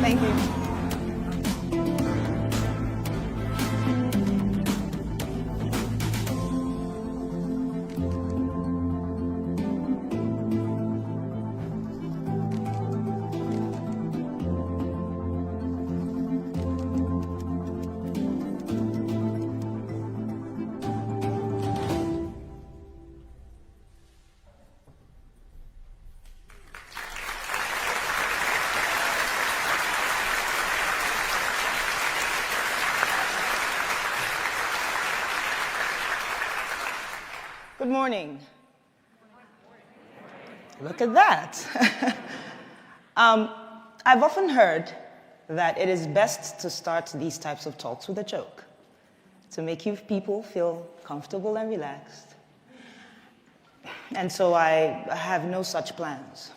Thank you. Good morning. Look at that. I've often heard that it is best to start these types of talks with a joke to make you people feel comfortable and relaxed. And so I have no such plans.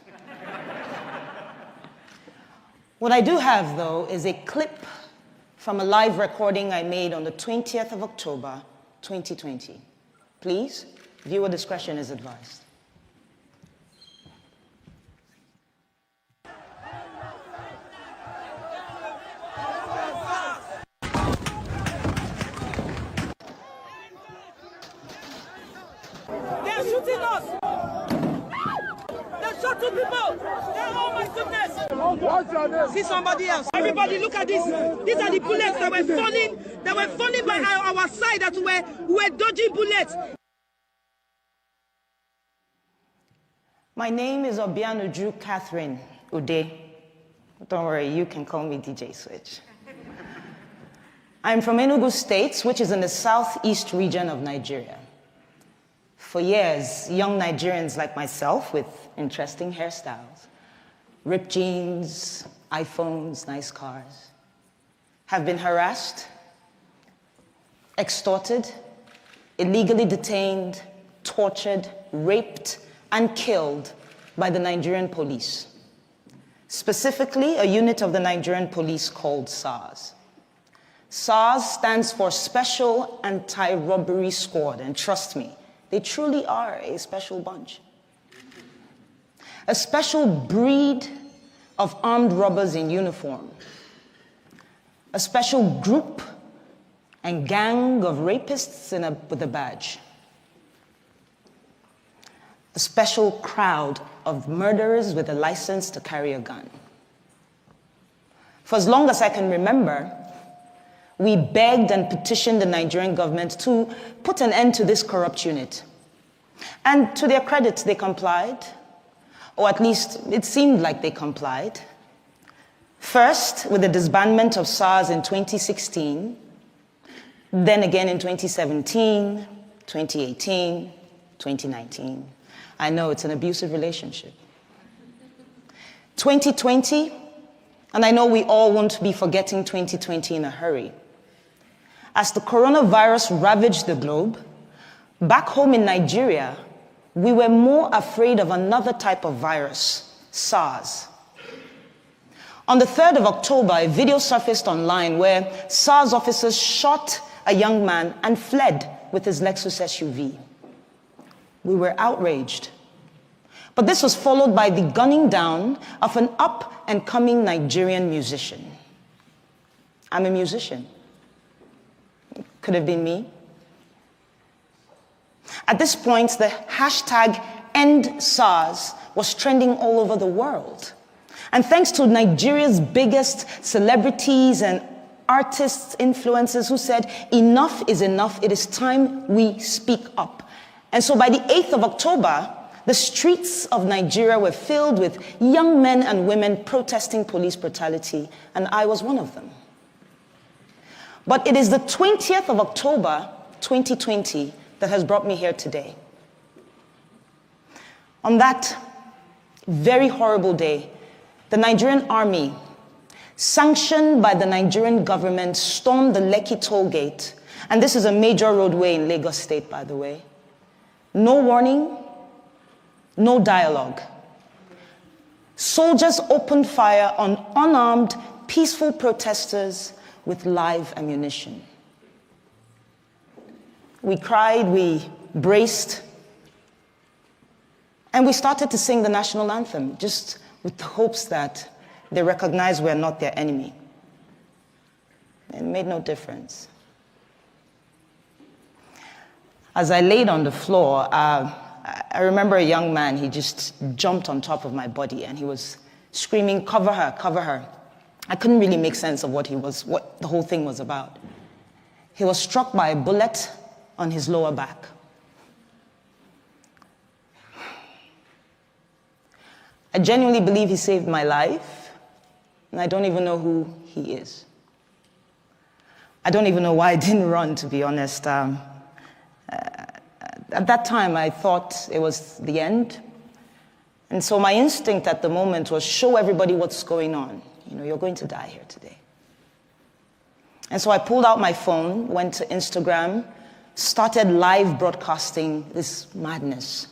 What I do have, though, is a clip from a live recording I made on the 20th of October, 2020. Please, viewer discretion is advised. They're shooting us! They shot two people! Oh my goodness! What's your name? See somebody else. Everybody look at this. These are the bullets that were falling. They were falling by our side that we were dodging bullets. My name is Obianuju Catherine Ude. Don't worry, you can call me DJ Switch. I'm from Enugu State, which is in the southeast region of Nigeria. For years, young Nigerians like myself with interesting hairstyles, ripped jeans, iPhones, nice cars, have been harassed, extorted, illegally detained, tortured, raped, and killed by the Nigerian police, specifically a unit of the Nigerian police called SARS. SARS stands for Special Anti-Robbery Squad, and trust me, they truly are a special bunch. A special breed of armed robbers in uniform. A special group and gang of rapists with a badge. A special crowd of murderers with a license to carry a gun. For as long as I can remember, we begged and petitioned the Nigerian government to put an end to this corrupt unit. And to their credit, they complied, or at least it seemed like they complied. First, with the disbandment of SARS in 2016, then again in 2017, 2018, 2019. I know it's an abusive relationship. 2020, and I know we all won't be forgetting 2020 in a hurry. As the coronavirus ravaged the globe, back home in Nigeria, we were more afraid of another type of virus, SARS. On the 3rd of October, a video surfaced online where SARS officers shot a young man and fled with his Lexus SUV. We were outraged. But this was followed by the gunning down of an up-and-coming Nigerian musician. I'm a musician. Could have been me. At this point, the hashtag #EndSARS was trending all over the world. And thanks to Nigeria's biggest celebrities and artists, influencers who said, enough is enough, it is time we speak up. And so by the 8th of October, the streets of Nigeria were filled with young men and women protesting police brutality, and I was one of them. But it is the 20th of October, 2020, that has brought me here today. On that very horrible day, the Nigerian army, sanctioned by the Nigerian government, stormed the Lekki Toll gate, and this is a major roadway in Lagos State, by the way. No warning, no dialogue. Soldiers opened fire on unarmed, peaceful protesters with live ammunition. We cried, we braced, and we started to sing the national anthem, just with the hopes that They recognize we're not their enemy. It made no difference. As I laid on the floor, I remember a young man, he just jumped on top of my body and he was screaming, "Cover her, cover her." I couldn't really make sense of what the whole thing was about. He was struck by a bullet on his lower back. I genuinely believe he saved my life, and I don't even know who he is. I don't even know why I didn't run, to be honest. At that time, I thought it was the end. And so my instinct at the moment was show everybody what's going on. You know, you're going to die here today. And so I pulled out my phone, went to Instagram, started live broadcasting this madness.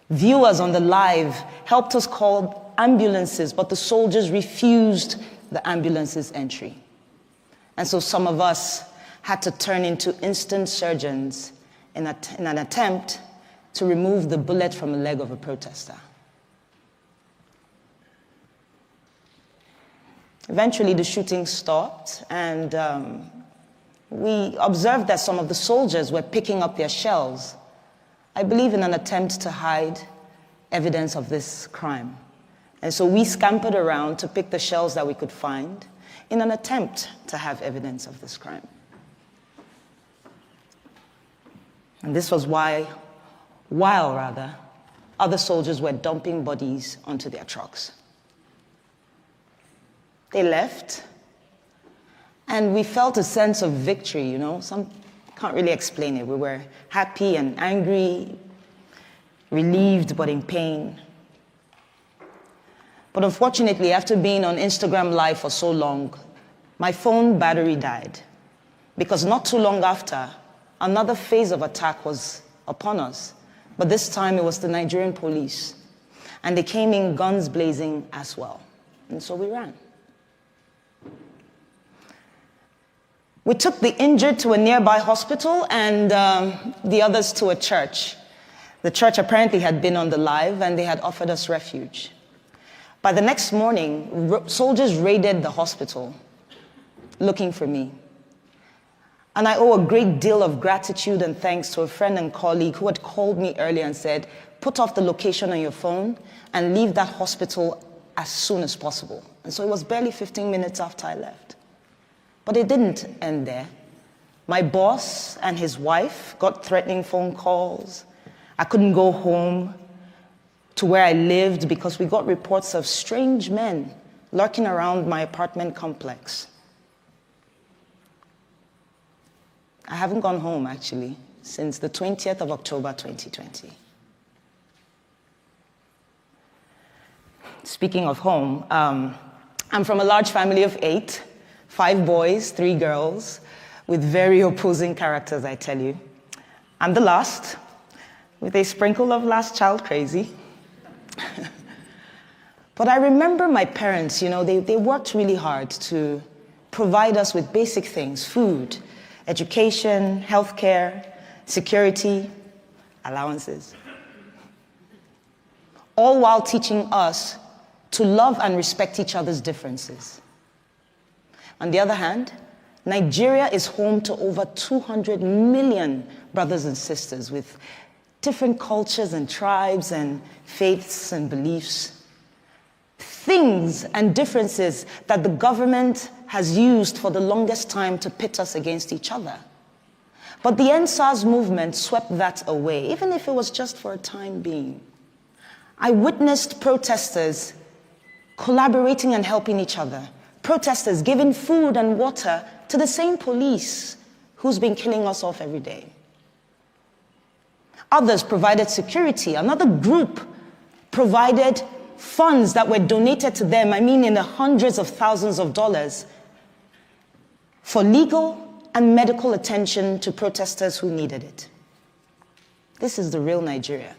Viewers on the live helped us call ambulances, but the soldiers refused the ambulance's entry. And so some of us had to turn into instant surgeons in an attempt to remove the bullet from the leg of a protester. Eventually, the shooting stopped, and we observed that some of the soldiers were picking up their shells, I believe in an attempt to hide evidence of this crime. And so we scampered around to pick the shells that we could find in an attempt to have evidence of this crime. And this was while other soldiers were dumping bodies onto their trucks. They left, and we felt a sense of victory, you know. Some can't really explain it. We were happy and angry, relieved but in pain. But unfortunately, after being on Instagram Live for so long, my phone battery died. Because not too long after, another phase of attack was upon us. But this time it was the Nigerian police. And they came in guns blazing as well. And so we ran. We took the injured to a nearby hospital and the others to a church. The church apparently had been on the live and they had offered us refuge. By the next morning, soldiers raided the hospital looking for me. And I owe a great deal of gratitude and thanks to a friend and colleague who had called me earlier and said, put off the location on your phone and leave that hospital as soon as possible. And so it was barely 15 minutes after I left. But it didn't end there. My boss and his wife got threatening phone calls. I couldn't go home to where I lived because we got reports of strange men lurking around my apartment complex. I haven't gone home, actually, since the 20th of October, 2020. Speaking of home, I'm from a large family of 8, 5 boys, 3 girls, with very opposing characters, I tell you. I'm the last, with a sprinkle of last child crazy. But I remember my parents, you know, they worked really hard to provide us with basic things: food, education, healthcare, security, allowances. All while teaching us to love and respect each other's differences. On the other hand, Nigeria is home to over 200 million brothers and sisters with different cultures and tribes and faiths and beliefs. Things and differences that the government has used for the longest time to pit us against each other. But the EndSARS movement swept that away, even if it was just for a time being. I witnessed protesters collaborating and helping each other. Protesters giving food and water to the same police who's been killing us off every day. Others provided security. Another group provided funds that were donated to them, I mean in the hundreds of thousands of dollars, for legal and medical attention to protesters who needed it. This is the real Nigeria.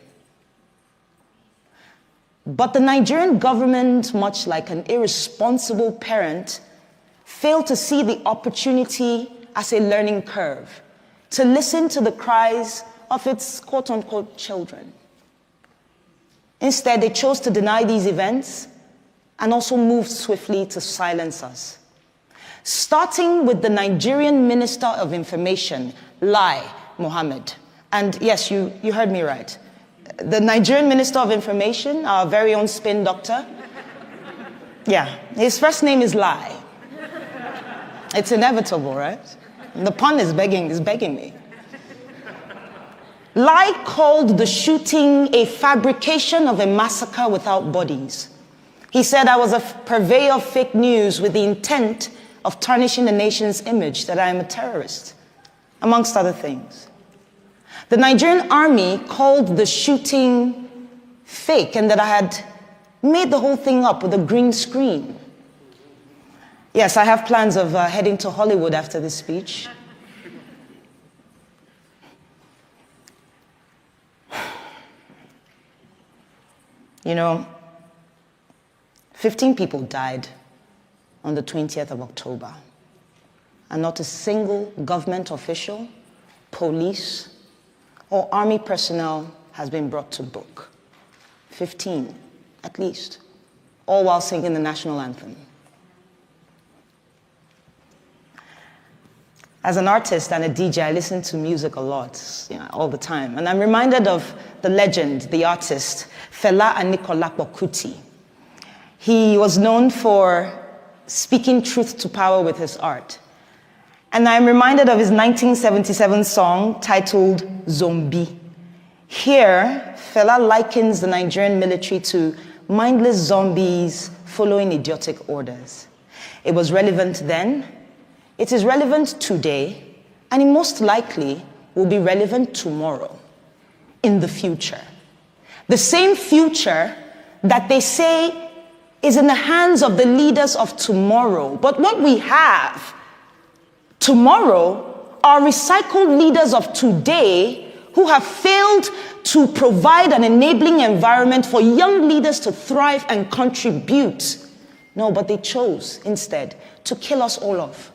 But the Nigerian government, much like an irresponsible parent, failed to see the opportunity as a learning curve, to listen to the cries of its quote-unquote children. Instead, they chose to deny these events and also moved swiftly to silence us. Starting with the Nigerian Minister of Information, Lai Mohammed. And yes, you heard me right. The Nigerian Minister of Information, our very own spin doctor. Yeah, his first name is Lai. It's inevitable, right? The pun is begging me. Lai called the shooting a fabrication of a massacre without bodies. He said I was a purveyor of fake news with the intent of tarnishing the nation's image, that I am a terrorist, amongst other things. The Nigerian army called the shooting fake and that I had made the whole thing up with a green screen. Yes, I have plans of heading to Hollywood after this speech. You know, 15 people died on the 20th of October, and not a single government official, police, or army personnel has been brought to book. 15, at least, all while singing the national anthem. As an artist and a DJ, I listen to music a lot, all the time. And I'm reminded of the legend, the artist, Fela Anikulapo Kuti. He was known for speaking truth to power with his art. And I'm reminded of his 1977 song titled Zombie. Here, Fela likens the Nigerian military to mindless zombies following idiotic orders. It was relevant then, it is relevant today, and it most likely will be relevant tomorrow, in the future. The same future that they say is in the hands of the leaders of tomorrow. But what we have tomorrow are recycled leaders of today who have failed to provide an enabling environment for young leaders to thrive and contribute. No, but they chose instead to kill us all off,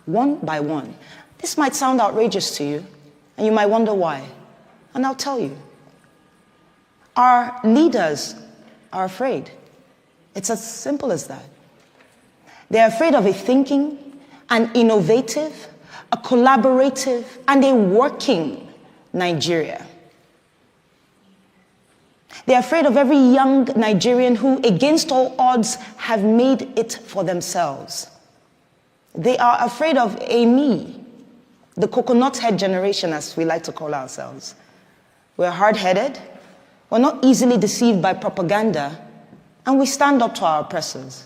one by one. This might sound outrageous to you, and you might wonder why. And I'll tell you. Our leaders are afraid. It's as simple as that. They're afraid of a thinking, an innovative, a collaborative, and a working Nigeria. They're afraid of every young Nigerian who, against all odds, have made it for themselves. They are afraid of a me, the coconut head generation, as we like to call ourselves. We're hard-headed, we're not easily deceived by propaganda, and we stand up to our oppressors.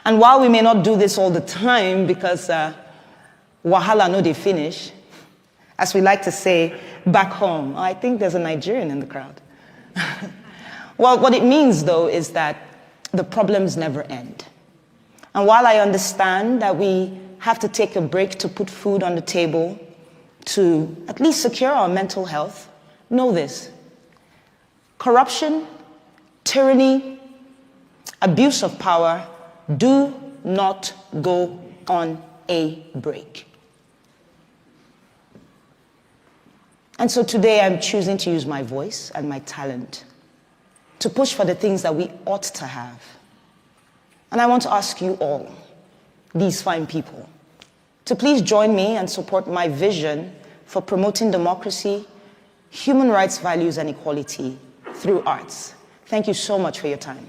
And while we may not do this all the time because wahala no dey finish, as we like to say back home, I think there's a Nigerian in the crowd. Well, what it means, though, is that the problems never end. And while I understand that we have to take a break to put food on the table, to at least secure our mental health, know this. Corruption, tyranny, abuse of power do not go on a break. And so today I'm choosing to use my voice and my talent to push for the things that we ought to have. And I want to ask you all, these fine people, to please join me and support my vision for promoting democracy, human rights values, and equality through arts. Thank you so much for your time.